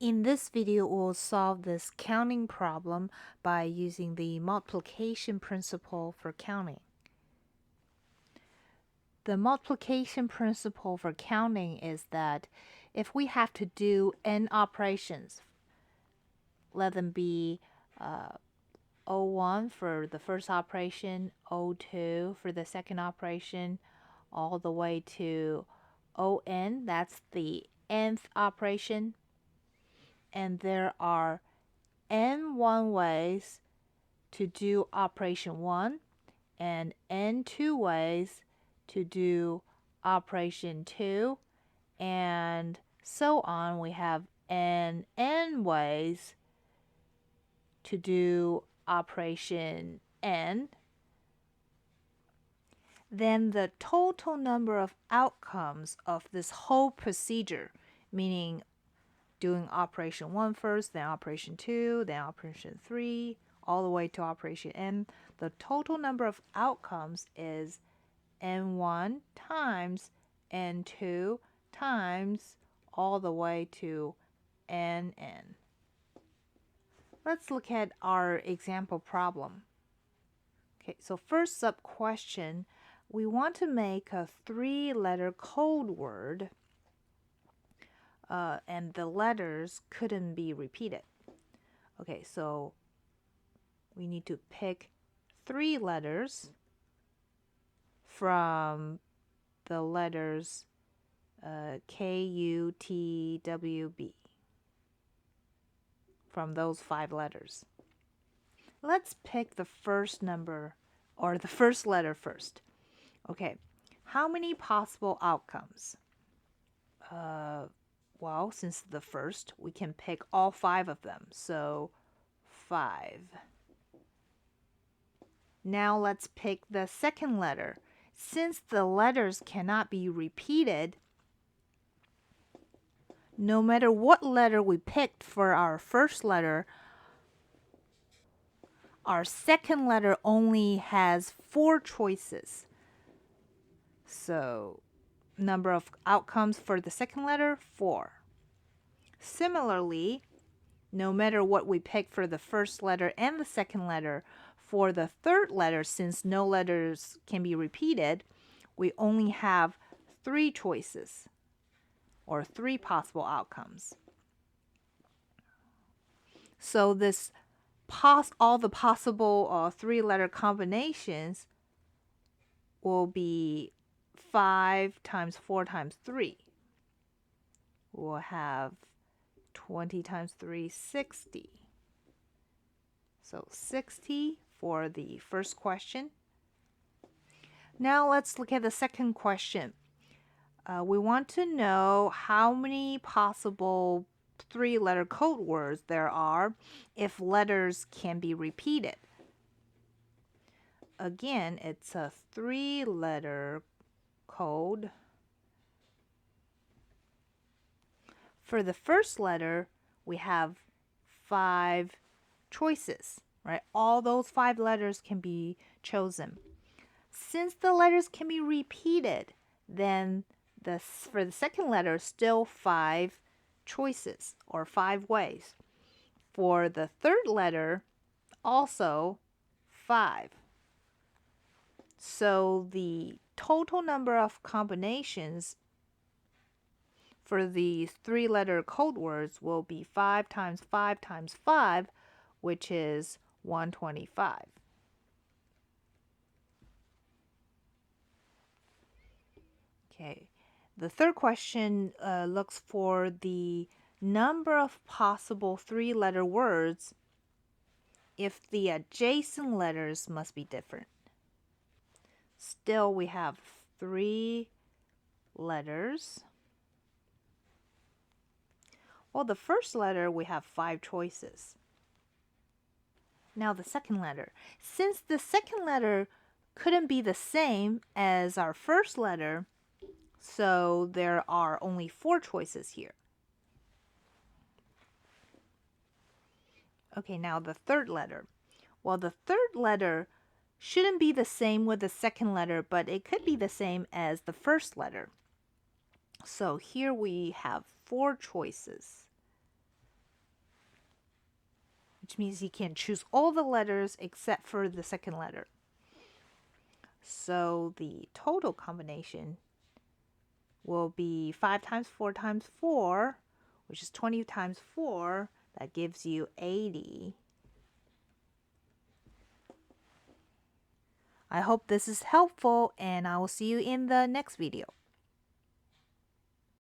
In this video, we'll solve this counting problem by using the multiplication principle for counting. The multiplication principle for counting is that if we have to do n operations, let them be O1 for the first operation, O2 for the second operation, all the way to On, that's the nth operation. And there are n1 ways to do operation 1 and n2 ways to do operation 2, and so on. We have n ways to do operation n. Then the total number of outcomes of this whole procedure, meaning doing operation 1 first, then operation 2, then operation 3, all the way to operation n, the total number of outcomes is n1 times n2 times all the way to nn. Let's look at our example problem. Okay, so first sub question, we want to make a 3-letter code word, and the letters couldn't be repeated. Okay, so we need to pick 3 letters from the letters K, U, T, W, B, from those 5 letters. Let's pick the first number, or the first letter first. Okay, how many possible outcomes? Well, since the first, we can pick all 5 of them, so 5. Now let's pick the second letter. Since the letters cannot be repeated, no matter what letter we picked for our first letter, our second letter only has 4 choices. So, number of outcomes for the second letter, 4. Similarly, no matter what we pick for the first letter and the second letter, for the third letter, since no letters can be repeated, we only have 3 choices, or 3 possible outcomes. So this all the possible 3-letter combinations will be 5 times 4 times 3. We'll have 20 times 3, 60. So 60 for the first question. Now let's look at the second question. We want to know how many possible 3-letter code words there are if letters can be repeated. Again, it's a 3-letter code. For the first letter, we have 5 choices, right? All those 5 letters can be chosen. Since the letters can be repeated, then for the second letter, still 5 choices, or 5 ways. For the third letter, also 5. So the total number of combinations for these 3-letter code words will be 5 times 5 times 5, which is 125. Okay, the third question looks for the number of possible 3-letter words if the adjacent letters must be different. Still, we have 3 letters. Well, the first letter, we have 5 choices. Now the second letter. Since the second letter couldn't be the same as our first letter, so there are only 4 choices here. Okay, now the third letter. Well, the third letter shouldn't be the same with the second letter, but it could be the same as the first letter. So here we have 4 choices. which means you can choose all the letters except for the second letter. So the total combination will be 5 times 4 times 4, which is 20 times 4. That gives you 80. I hope this is helpful, and I will see you in the next video.